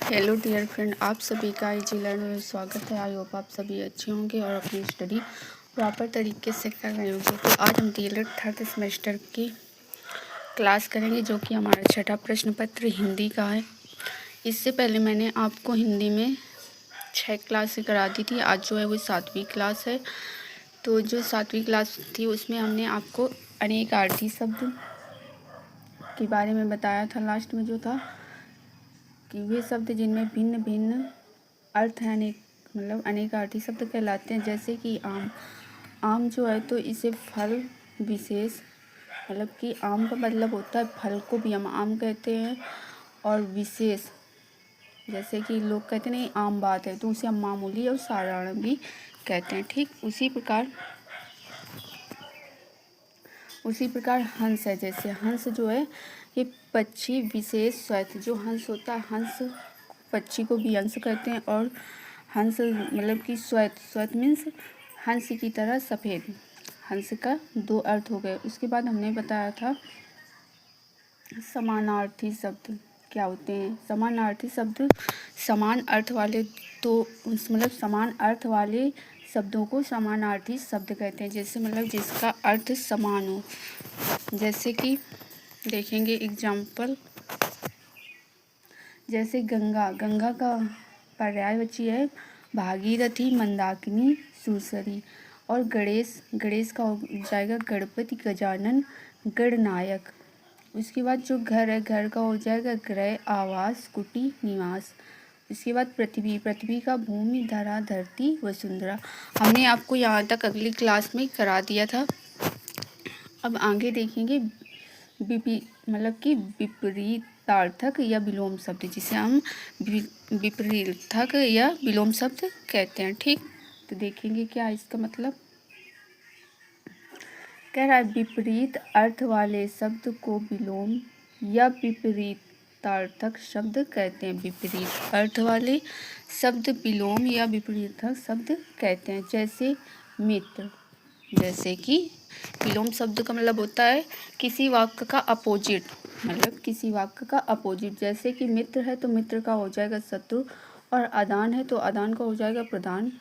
Hello dear friend, आप सभी का इजी लर्न में स्वागत है। आई होप आप सभी अच्छे होंगे और अपनी स्टडी प्रॉपर तरीके से कर रहे होंगे। तो आज हम डीएलएड थर्ड सेमेस्टर की क्लास करेंगे, जो कि हमारा छठा प्रश्न पत्र हिंदी का है। इससे पहले मैंने आपको हिंदी में 6 क्लास करा दी थी। आज जो है वो 7वीं क्लास है। तो जो 7वीं क्लास थी उसमें हमने आपको अनेकार्थी शब्द के बारे में बताया था। लास्ट में जो था कि वे शब्द जिनमें भिन्न भिन्न अर्थ हैं, अनेकार्थी शब्द कहलाते हैं। जैसे कि आम जो है तो इसे फल विशेष, मतलब कि आम का मतलब होता है फल को भी हम आम कहते हैं, और विशेष जैसे कि लोग कहते नहीं आम बात है तो उसे हम मामूली और साधारण भी कहते हैं। ठीक उसी प्रकार हंस है। जैसे हंस जो है ये पक्षी विशेष श्वेत, जो हंस होता है, हंस पक्षी को भी हंस कहते हैं। और हंस मतलब कि श्वेत मीन्स हंस की तरह सफ़ेद। हंस का 2 अर्थ हो गए। उसके बाद हमने बताया था समानार्थी शब्द क्या होते हैं। समानार्थी शब्द समान अर्थ वाले, तो समान अर्थ वाले शब्दों को समानार्थी शब्द कहते हैं। जैसे जिसका अर्थ समान हो। जैसे कि देखेंगे एग्जाम्पल, जैसे गंगा का पर्यायवाची है भागीरथी, मंदाकिनी, सुरसरी। और गणेश का हो जाएगा गणपति, गजानन, गणनायक। उसके बाद जो घर है, घर का हो जाएगा गृह, आवास, कुटी, निवास। इसके बाद पृथ्वी का भूमि, धरा, धरती, वसुंधरा। हमने आपको यहाँ तक अगली क्लास में करा दिया था। अब आगे देखेंगे विपरीतार्थक या विलोम शब्द, जिसे हम विपरीतक या विलोम शब्द कहते हैं। ठीक, तो देखेंगे क्या इसका मतलब। कह रहा है विपरीत अर्थ वाले शब्द को विलोम या विपरीतार्थक शब्द कहते हैं। विपरीत अर्थ वाले शब्द विलोम या विपरीतार्थक शब्द कहते हैं। जैसे मित्र, जैसे कि विलोम शब्द का मतलब होता है किसी वाक्य का अपोजिट, किसी वाक्य का अपोजिट। जैसे कि मित्र है तो मित्र का हो जाएगा शत्रु, और आदान है तो आदान का हो जाएगा प्रदान।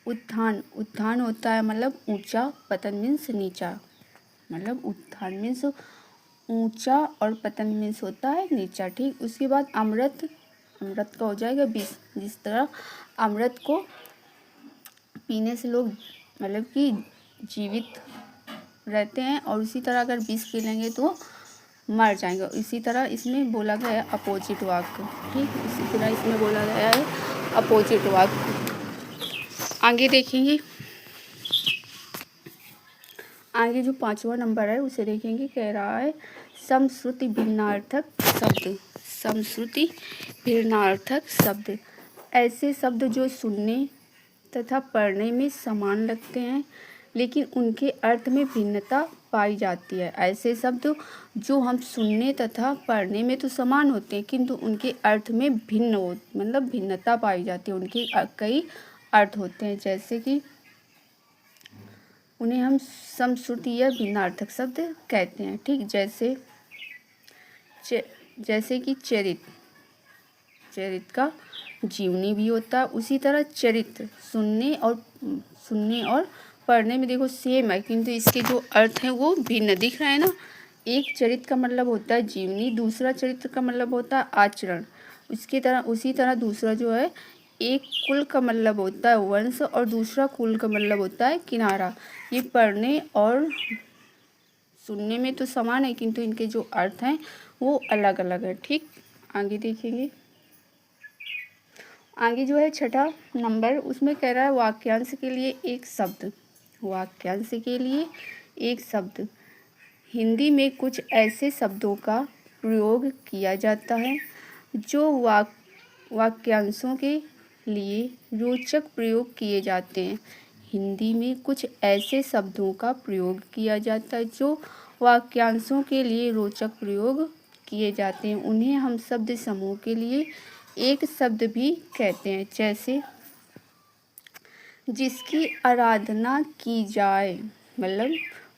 उत्थान होता है ऊंचा, पतन मीन्स नीचा। उत्थान मीन्स ऊंचा और पतन मीन्स होता है नीचा। ठीक, उसके बाद अमृत का हो जाएगा विष। जिस तरह अमृत को पीने से लोग कि जीवित रहते हैं, और उसी तरह अगर विष पी लेंगे तो मर जाएंगे। इसी तरह इसमें बोला गया है अपोजिट वाक्य। ठीक, इसी तरह इसमें बोला गया है अपोजिट वाक्य। आगे देखेंगे, आगे जो 5वां नंबर है उसे देखेंगे। कह रहा है समश्रुति भिन्नार्थक शब्द। समश्रुति भिन्नार्थक शब्द ऐसे शब्द जो सुनने तथा पढ़ने में समान लगते हैं, लेकिन उनके अर्थ में भिन्नता पाई जाती है। ऐसे शब्द जो हम सुनने तथा पढ़ने में तो समान होते हैं, किंतु उनके अर्थ में भिन्नता पाई जाती है। उनके कई अर्थ होते हैं, जैसे कि उन्हें हम समश्रुति या भिन्नार्थक शब्द कहते हैं। ठीक, जैसे कि चरित्र का जीवनी भी होता है। उसी तरह चरित्र सुनने और पढ़ने में देखो सेम है, किंतु इसके जो अर्थ हैं वो भिन्न दिख रहे हैं ना। एक चरित्र का मतलब होता है जीवनी, दूसरा चरित्र का मतलब होता है आचरण। उसी तरह दूसरा जो है, एक कुल का मतलब होता है वंश, और दूसरा कुल का मतलब होता है किनारा। ये पढ़ने और सुनने में तो समान है, किंतु इनके जो अर्थ हैं वो अलग अलग है। ठीक, आगे देखेंगे। आगे जो है 6ठा नंबर, उसमें कह रहा है वाक्यांश के लिए एक शब्द। वाक्यांश के लिए एक शब्द। हिंदी में कुछ ऐसे शब्दों का प्रयोग किया जाता है जो वाक्यांशों के लिए रोचक प्रयोग किए जाते हैं। हिंदी में कुछ ऐसे शब्दों का प्रयोग किया जाता है जो वाक्यांशों के लिए रोचक प्रयोग किए जाते हैं। उन्हें हम शब्द समूह के लिए एक शब्द भी कहते हैं। जैसे जिसकी आराधना की जाए,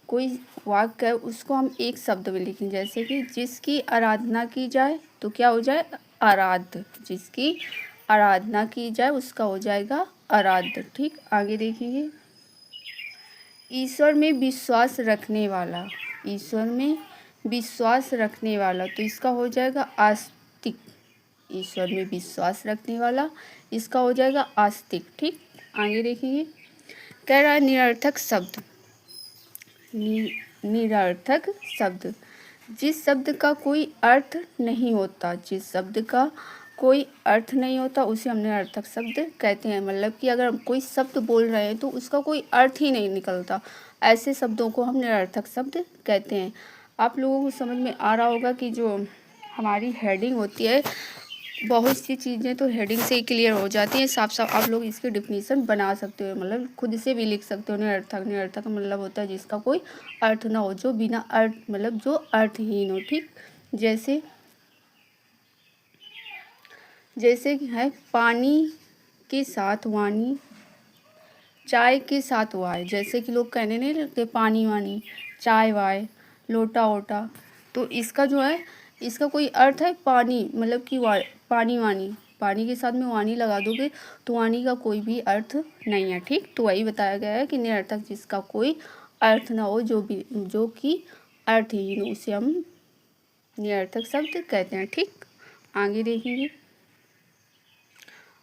कोई वाक्य है उसको हम एक शब्द में लिखें। जैसे कि जिसकी आराधना की जाए तो क्या हो जाए, आराध्य, जिसकी आराधना की जाए उसका हो जाएगा आराध्य। ठीक, आगे देखेंगे। ईश्वर में विश्वास रखने वाला, ईश्वर में विश्वास रखने वाला, तो इसका हो जाएगा आस्तिक। ईश्वर में विश्वास रखने वाला, इसका हो जाएगा आस्तिक। ठीक, आगे देखेंगे। कह रहा है निरर्थक शब्द, निरर्थक शब्द, जिस शब्द का कोई अर्थ नहीं होता, जिस शब्द का कोई अर्थ नहीं होता उसे हम निरर्थक शब्द कहते हैं। मतलब कि अगर हम कोई शब्द बोल रहे हैं तो उसका कोई अर्थ ही नहीं निकलता, ऐसे शब्दों को हम निरर्थक शब्द कहते हैं। आप लोगों को समझ में आ रहा होगा कि जो हमारी हेडिंग होती है, बहुत सी चीज़ें तो हेडिंग से ही क्लियर हो जाती हैं, साफ साफ आप लोग इसकी डिफिनीशन बना सकते हो, मतलब खुद से भी लिख सकते हो। निरर्थक, निरर्थक मतलब होता है जिसका कोई अर्थ ना हो, जो बिना अर्थ, मतलब जो अर्थहीन हो। ठीक, जैसे कि है पानी के साथ वाणी, चाय के साथ वाय। जैसे कि लोग कहने नहीं लगते पानी वानी, चाय वाय, लोटा ओटा, तो इसका जो है, इसका कोई अर्थ है पानी, मतलब कि पानी वानी, पानी के साथ में वानी लगा दोगे तो वानी का कोई भी अर्थ नहीं है। ठीक, तो वही बताया गया है कि निरर्थक जिसका कोई अर्थ ना हो, जो कि अर्थहीन हो, उसे हम निरर्थक शब्द कहते हैं। ठीक, आगे देखेंगे।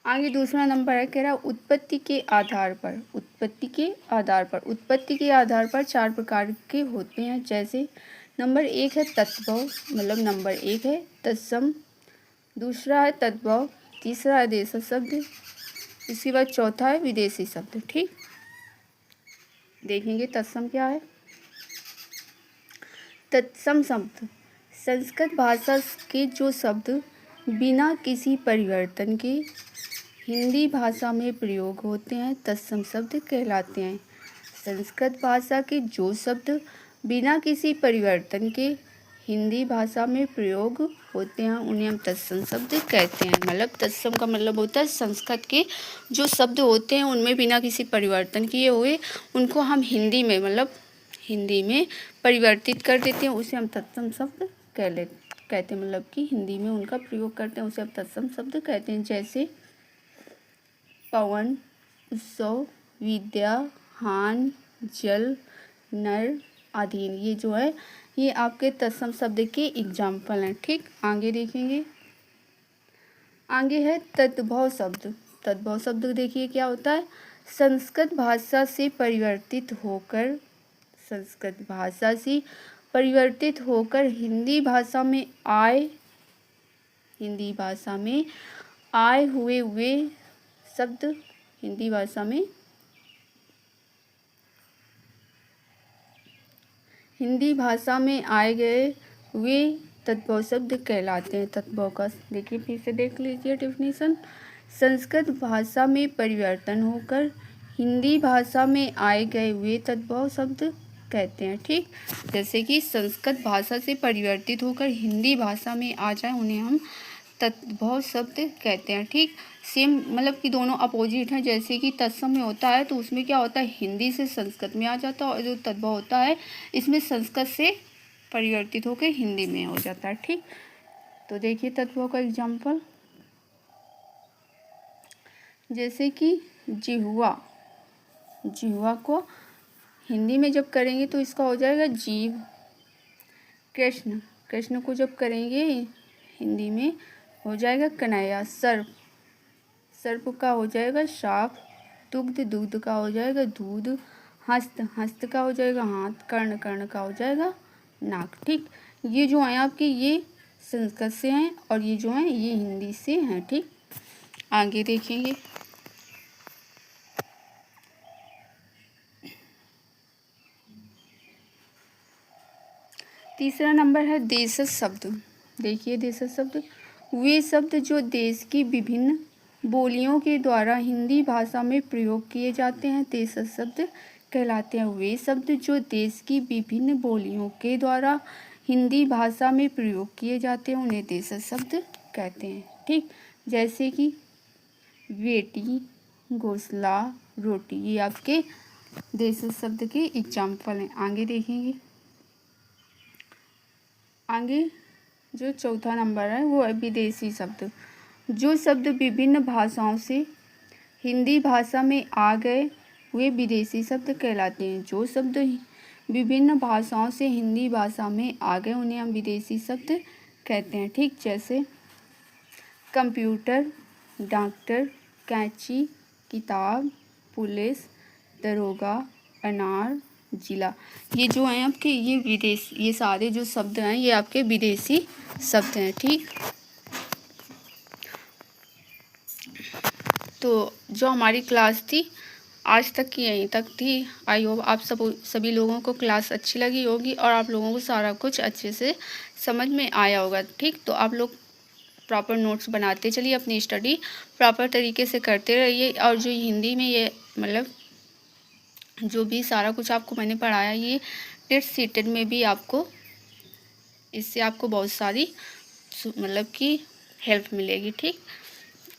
आगे दूसरा नंबर है, कह रहा उत्पत्ति के आधार पर, उत्पत्ति के आधार पर, उत्पत्ति के आधार पर 4 प्रकार के होते हैं। जैसे नंबर 1 है तत्भव, मतलब नंबर 1 है तत्सम, दूसरा है तद्भव, तीसरा है देशज शब्द, इसके बाद चौथा है विदेशी शब्द। ठीक, देखेंगे तत्सम क्या है। तत्सम शब्द संस्कृत भाषा के जो शब्द बिना किसी परिवर्तन के हिंदी भाषा में प्रयोग होते हैं तत्सम शब्द कहलाते हैं। संस्कृत भाषा के जो शब्द बिना किसी परिवर्तन के हिंदी भाषा में प्रयोग होते हैं उन्हें हम तत्सम शब्द कहते हैं। मतलब तत्सम का मतलब होता है संस्कृत के जो शब्द होते हैं उनमें बिना किसी परिवर्तन किए हुए उनको हम हिंदी में, मतलब हिंदी में परिवर्तित कर देते हैं, उसे हम तत्सम शब्द कहते हैं। मतलब कि हिंदी में उनका प्रयोग करते हैं, उसे हम तत्सम शब्द कहते हैं। जैसे पवन, उत्सव, विद्या, हान, जल, नर आदि, ये जो है ये आपके तत्सम शब्द के एग्जाम्पल हैं। ठीक, आगे देखेंगे। आगे है तद्भव शब्द। तद्भव शब्द देखिए क्या होता है। संस्कृत भाषा से परिवर्तित होकर, संस्कृत भाषा से परिवर्तित होकर हिंदी भाषा में आए, हिंदी भाषा में आए हुए शब्द, हिंदी भाषा में हिंदी भाषा में आए गए हुए तद्भव शब्द कहलाते हैं। तद्भव का देखिए फिर से देख लीजिए डेफिनेशन। संस्कृत भाषा में परिवर्तन होकर हिंदी भाषा में आए गए हुए तद्भव शब्द कहते हैं। ठीक, जैसे कि संस्कृत भाषा से परिवर्तित होकर हिंदी भाषा में आ जाए उन्हें हम तद्भव शब्द कहते हैं। ठीक, सेम मतलब कि दोनों अपोजिट हैं। जैसे कि तत्सम में होता है तो उसमें क्या होता है हिंदी से संस्कृत में आ जाता है, और जो तद्भव होता है इसमें संस्कृत से परिवर्तित होकर हिंदी में हो जाता है। ठीक, तो देखिए तद्भव का एग्जाम्पल, जैसे कि जिह्वा, जिह्वा को हिंदी में जब करेंगे तो इसका हो जाएगा जीव। कृष्ण, कृष्ण को जब करेंगे हिंदी में हो जाएगा कन्हैया। सर्प, सर्प का हो जाएगा शाप। दुग्ध, दुग्ध का हो जाएगा दूध। हस्त, हस्त का हो जाएगा हाथ। कर्ण, कर्ण का हो जाएगा नाक। ठीक, ये जो हैं आपके ये संस्कृत से हैं और ये जो हैं ये हिंदी से हैं। ठीक, आगे देखेंगे। तीसरा नंबर है देशज शब्द। देखिए देशज शब्द वे शब्द जो देश की विभिन्न बोलियों के द्वारा हिंदी भाषा में प्रयोग किए जाते हैं देशज शब्द कहलाते हैं। वे शब्द जो देश की विभिन्न बोलियों के द्वारा हिंदी भाषा में प्रयोग किए जाते हैं उन्हें देशज शब्द कहते हैं। ठीक, जैसे कि बेटी, घोंसला, रोटी, ये आपके देशज शब्द के एग्जाम्पल हैं। आगे देखेंगे। आगे जो चौथा नंबर है वो है विदेशी शब्द। जो शब्द विभिन्न भाषाओं से हिंदी भाषा में आ गए वे विदेशी शब्द कहलाते हैं। जो शब्द विभिन्न भाषाओं से हिंदी भाषा में आ गए उन्हें हम विदेशी शब्द कहते हैं। ठीक, जैसे कंप्यूटर, डॉक्टर, कैंची, किताब, पुलिस, दरोगा, अनार, जिला। ये जो हैं आपके ये सारे जो शब्द हैं ये आपके विदेशी शब्द हैं। ठीक, तो जो हमारी क्लास थी आज तक की यहीं तक थी। आई होप आप सभी लोगों को क्लास अच्छी लगी होगी और आप लोगों को सारा कुछ अच्छे से समझ में आया होगा। ठीक, तो आप लोग प्रॉपर नोट्स बनाते चलिए, अपनी स्टडी प्रॉपर तरीके से करते रहिए। और जो हिंदी में ये मतलब जो भी सारा कुछ आपको मैंने पढ़ाया ये टेट सीटेड में भी आपको इससे आपको बहुत सारी मतलब कि हेल्प मिलेगी। ठीक,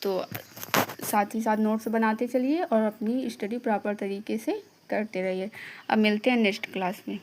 तो साथ ही साथ नोट्स बनाते चलिए और अपनी स्टडी प्रॉपर तरीके से करते रहिए। अब मिलते हैं नेक्स्ट क्लास में।